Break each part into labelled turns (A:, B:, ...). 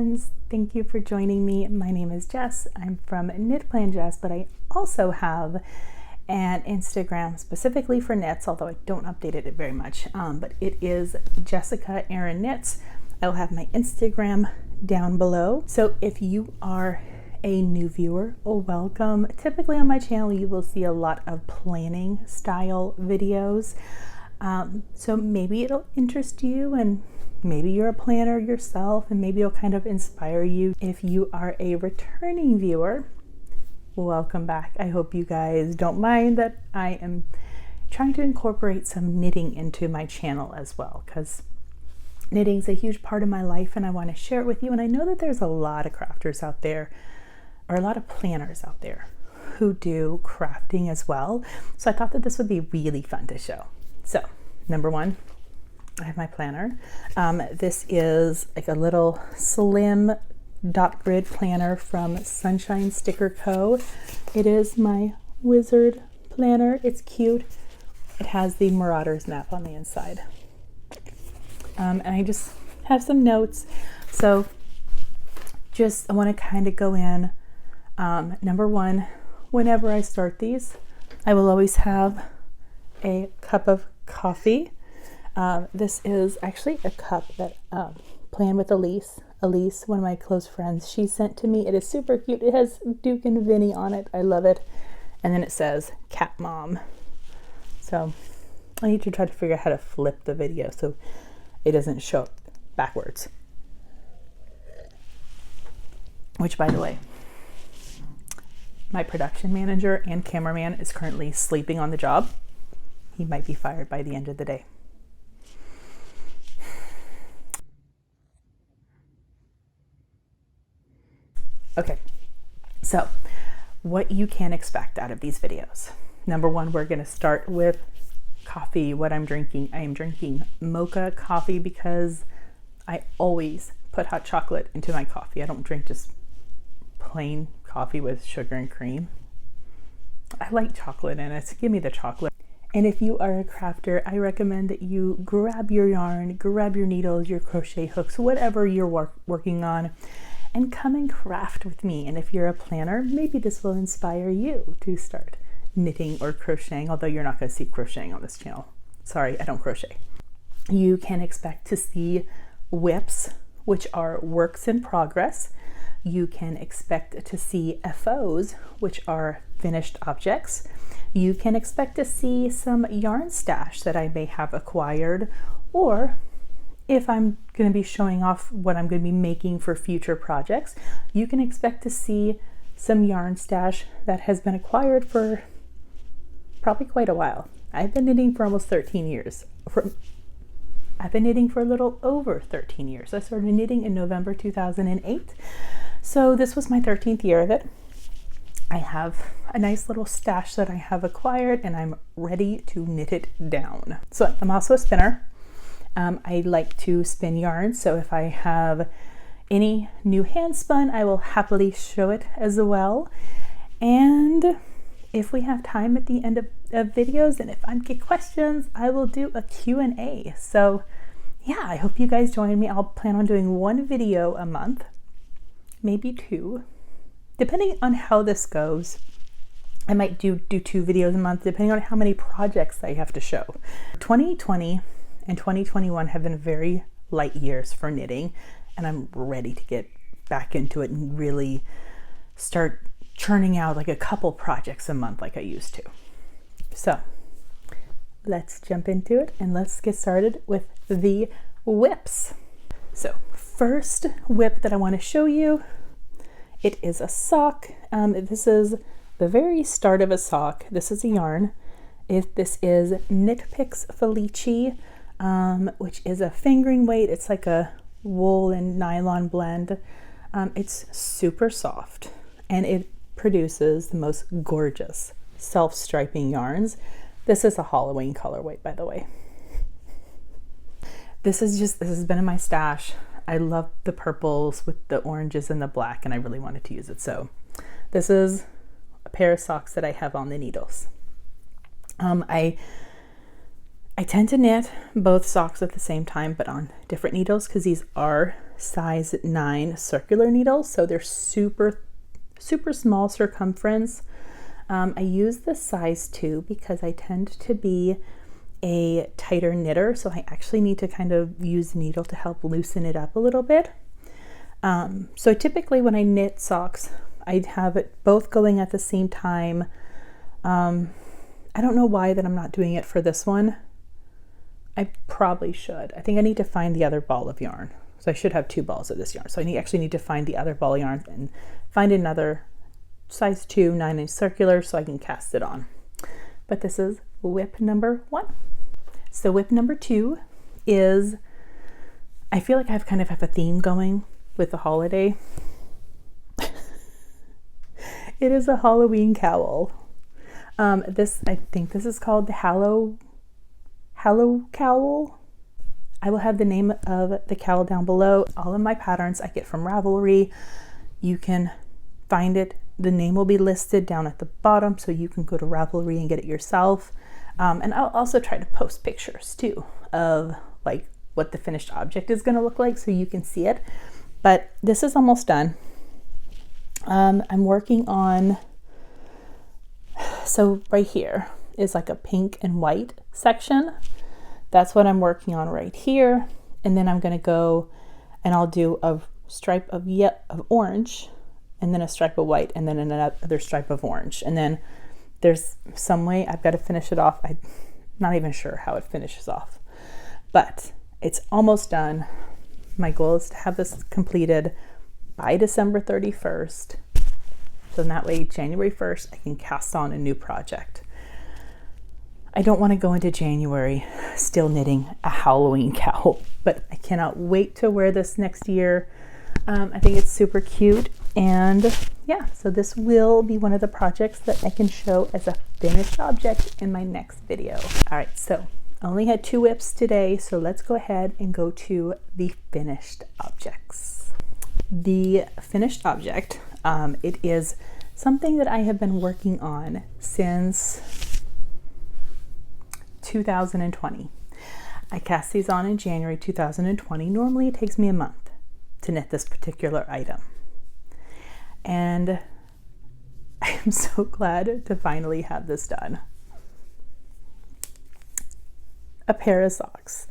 A: friends, thank you for joining me. My name is Jess. I'm from Knit Plan Jess, but I also have an Instagram specifically for knits, although I don't update it very much, but it is Jessica Erin Knits. I'll have my Instagram down below. So if you are a new viewer, welcome. Typically on my channel you will see a lot of planning style videos, so maybe it'll interest you, and maybe you're a planner yourself, and maybe it'll kind of inspire you. If you are a returning viewer, welcome back. I hope you guys don't mind that I am trying to incorporate some knitting into my channel as well, because knitting's a huge part of my life and I want to share it with you. And I know that there's a lot of crafters out there, or a lot of planners out there, who do crafting as well. So I thought that this would be really fun to show. So number one, I have my planner. This is like a little slim dot grid planner from Sunshine Sticker Co. It is my wizard planner. It's cute. It has the Marauders map on the inside. And I just have some notes. So just I want to kind of go in. Number one, whenever I start these, I will always have a cup of coffee. This is actually a cup that Plan with Elise, one of my close friends, she sent to me. It is super cute. It has Duke and Vinny on it. I love it. And then it says Cat Mom. So I need to try to figure out how to flip the video so it doesn't show up backwards. Which, by the way, my production manager and cameraman is currently sleeping on the job. He might be fired by the end of the day. Okay, so what you can expect out of these videos. Number one, we're going to start with coffee. What I'm drinking. I am drinking mocha coffee because I always put hot chocolate into my coffee. I don't drink just plain coffee with sugar and cream. I like chocolate in it, so give me the chocolate. And if you are a crafter, I recommend that you grab your yarn, grab your needles, your crochet hooks, whatever you're working on, and come and craft with me. And if you're a planner, maybe this will inspire you to start knitting or crocheting, although you're not going to see crocheting on this channel. Sorry, I don't crochet. You can expect to see WIPs, which are works in progress. You can expect to see FOs, which are finished objects. You can expect to see some yarn stash that I may have acquired, or if I'm going to be showing off what I'm going to be making for future projects, you can expect to see some yarn stash that has been acquired for probably quite a while. I've been knitting for almost 13 years. I've been knitting for a little over 13 years. I started knitting in November 2008. So this was my 13th year of it. I have a nice little stash that I have acquired and I'm ready to knit it down. So I'm also a spinner. I like to spin yarn, so if I have any new hand spun, I will happily show it as well. And if we have time at the end of videos, and if I get questions, I will do a Q&A. So yeah, I hope you guys join me. I'll plan on doing one video a month, maybe two, depending on how this goes. I might do 2 videos a month, depending on how many projects I have to show. 2020 and 2021 have been very light years for knitting, and I'm ready to get back into it and really start churning out like a couple projects a month like I used to. So let's jump into it and let's get started with the WIPs. So first WIP that I want to show you, it is a sock. This is the very start of a sock. This is a yarn. This is Knit Picks Felici, which is a fingering weight. It's like a wool and nylon blend. It's super soft and it produces the most gorgeous self-striping yarns. This is a Halloween colorway, by the way. This has been in my stash. I love the purples with the oranges and the black, and I really wanted to use it. So this is a pair of socks that I have on the needles. I I tend to knit both socks at the same time, but on different needles, because these are size 9 circular needles, so they're super small circumference. I use the size 2 because I tend to be a tighter knitter, so I actually need to kind of use the needle to help loosen it up a little bit. So typically when I knit socks, I'd have it both going at the same time. I don't know why that I'm not doing it for this one. I probably should. I think I need to find the other ball of yarn. So I should have 2 balls of this yarn. So I actually need to find the other ball of yarn and find another size 2 9-inch circular so I can cast it on. But this is whip number 1. So whip number 2 is, I feel like I kind of have a theme going with the holiday. It is a Halloween cowl. I think this is called the Hallow cowl. I will have the name of the cowl down below. All of my patterns I get from Ravelry. You can find it. The name will be listed down at the bottom, so you can go to Ravelry and get it yourself. And I'll also try to post pictures too of like what the finished object is going to look like so you can see it. But this is almost done. I'm working on, so right here is like a pink and white section. That's what I'm working on right here. And then I'm going to go and I'll do a stripe of orange, and then a stripe of white, and then another stripe of orange. And then there's some way I've got to finish it off. I'm not even sure how it finishes off, but it's almost done. My goal is to have this completed by December 31st. So that way, January 1st, I can cast on a new project. I don't want to go into January still knitting a Halloween cowl, but I cannot wait to wear this next year. I think it's super cute. And yeah, so this will be one of the projects that I can show as a finished object in my next video. All right, so I only had 2 whips today, so let's go ahead and go to the finished objects. The finished object, it is something that I have been working on since 2020. I cast these on in January 2020. Normally it takes me a month to knit this particular item. And I am so glad to finally have this done. A pair of socks.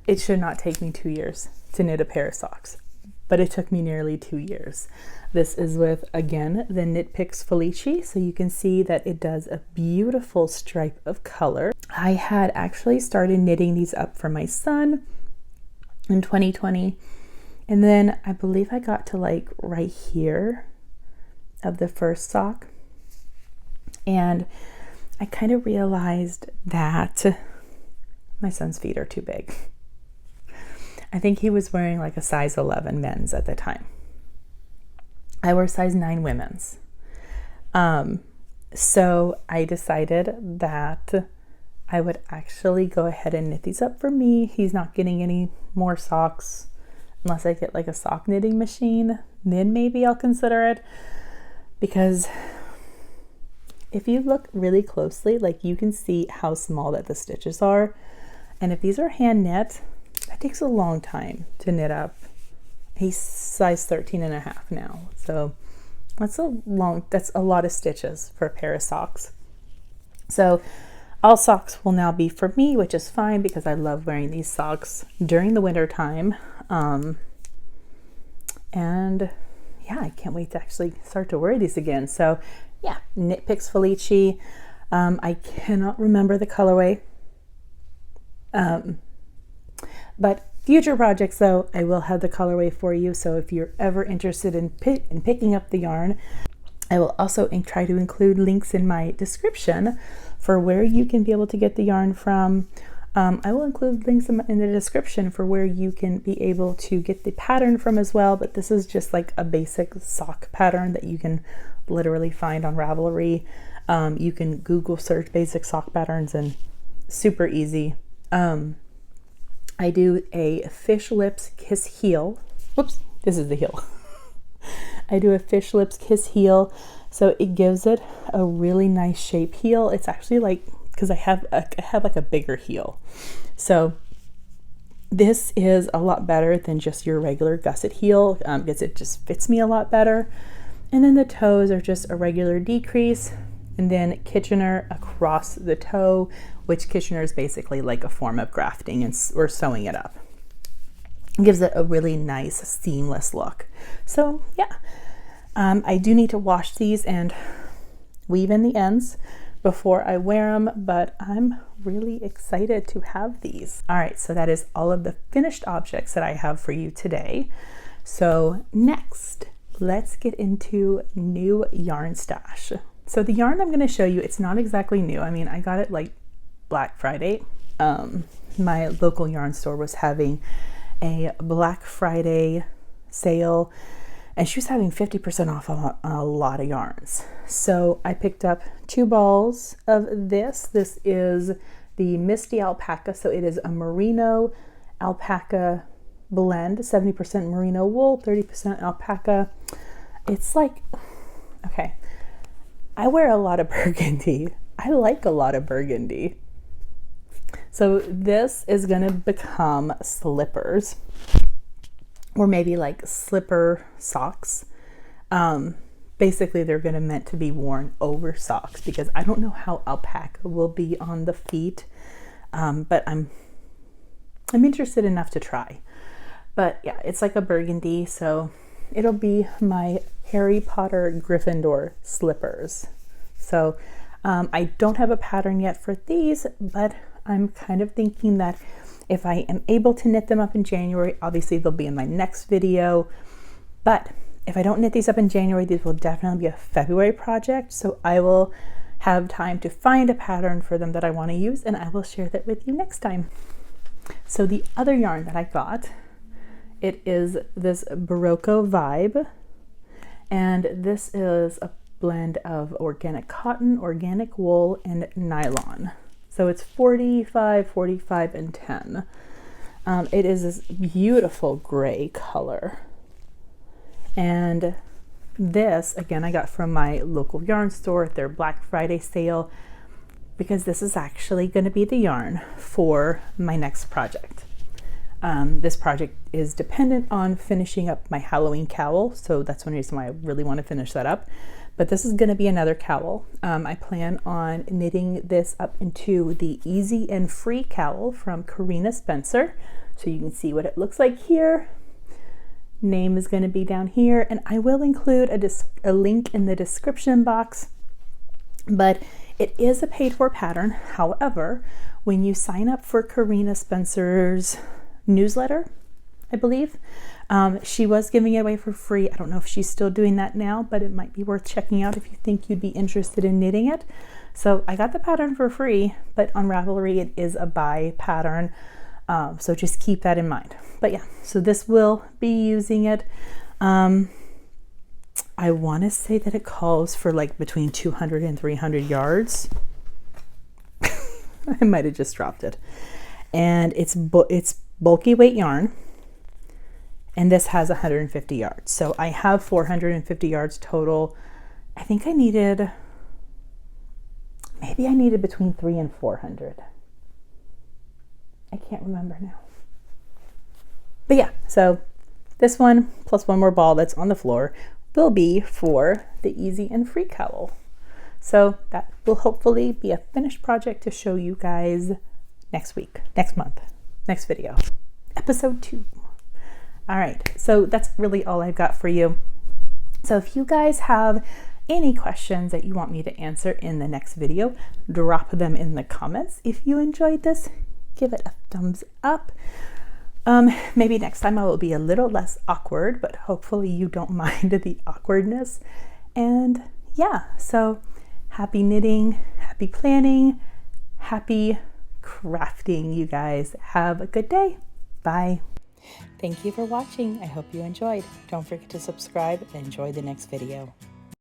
A: It should not take me 2 years to knit a pair of socks, but it took me nearly 2 years. This is with, again, the Knit Picks Felici, so you can see that it does a beautiful stripe of color. I had actually started knitting these up for my son in 2020, and then I believe I got to like right here of the first sock, and I kind of realized that my son's feet are too big. I think he was wearing like a size 11 men's at the time. I wear size 9 women's. So I decided that I would actually go ahead and knit these up for me. He's not getting any more socks unless I get like a sock knitting machine. Then maybe I'll consider it, because if you look really closely, like you can see how small that the stitches are. And if these are hand knit, that takes a long time to knit up. He's size 13.5 now. So that's a lot of stitches for a pair of socks. So all socks will now be for me, which is fine because I love wearing these socks during the winter time. And yeah, I can't wait to actually start to wear these again. So yeah, Knit Picks Felici. I cannot remember the colorway. But future projects though, I will have the colorway for you. So if you're ever interested in picking up the yarn, I will also try to include links in my description for where you can be able to get the yarn from. I will include links in the description for where you can be able to get the pattern from as well, but this is just like a basic sock pattern that you can literally find on Ravelry. You can Google search basic sock patterns and super easy. I do a fish lips kiss heel. Whoops, this is the heel. I do a fish lips kiss heel, so it gives it a really nice shape heel. It's actually like because I have like a bigger heel. So this is a lot better than just your regular gusset heel because it just fits me a lot better. And then the toes are just a regular decrease, and then Kitchener across the toe, which Kitchener is basically like a form of grafting or sewing it up. It gives it a really nice seamless look. So yeah, I do need to wash these and weave in the ends before I wear them, but I'm really excited to have these. All right, so that is all of the finished objects that I have for you today. So next, let's get into new yarn stash. So the yarn I'm going to show you, it's not exactly new. I mean, I got it like Black Friday. My local yarn store was having a Black Friday sale, and she was having 50% off on a lot of yarns. So I picked up 2 balls of this. This is the Misty Alpaca. So it is a merino alpaca blend, 70% merino wool, 30% alpaca. It's like, okay, I wear a lot of burgundy. I like a lot of burgundy. So this is gonna become slippers, or maybe like slipper socks. Basically they're gonna meant to be worn over socks because I don't know how alpaca will be on the feet, but I'm interested enough to try. But yeah, it's like a burgundy, so it'll be my Harry Potter Gryffindor slippers. So I don't have a pattern yet for these, but I'm kind of thinking that if I am able to knit them up in January, obviously they'll be in my next video. But if I don't knit these up in January, these will definitely be a February project. So I will have time to find a pattern for them that I want to use, and I will share that with you next time. So the other yarn that I got, it is this Barocco Vibe, and this is a blend of organic cotton, organic wool, and nylon. So it's 45, 45, and 10. It is this beautiful gray color. And this, again, I got from my local yarn store at their Black Friday sale, because this is actually going to be the yarn for my next project. This project is dependent on finishing up my Halloween cowl, so that's one reason why I really want to finish that up. But this is going to be another cowl. I plan on knitting this up into the Easy and Free cowl from Karina Spencer. So you can see what it looks like here. Name is going to be down here, and I will include a link in the description box. But it is a paid-for pattern. However, when you sign up for Karina Spencer's newsletter, I believe, she was giving it away for free. I don't know if she's still doing that now, but it might be worth checking out if you think you'd be interested in knitting it. So I got the pattern for free, but on Ravelry it is a buy pattern. So just keep that in mind. But yeah, so this will be using it. I want to say that it calls for like between 200 and 300 yards. I might have just dropped it. And it's bulky weight yarn. And this has 150 yards. So I have 450 yards total. I think maybe I needed between 300 and 400. I can't remember now. But yeah, so this one plus one more ball that's on the floor will be for the Easy and Free cowl. So that will hopefully be a finished project to show you guys next week, next month, next video, episode 2. All right, so that's really all I've got for you. So if you guys have any questions that you want me to answer in the next video, drop them in the comments. If you enjoyed this, give it a thumbs up. Maybe next time I will be a little less awkward, but hopefully you don't mind the awkwardness. And yeah, so happy knitting, happy planning, happy crafting, you guys. Have a good day. Bye. Thank you for watching. I hope you enjoyed. Don't forget to subscribe and enjoy the next video.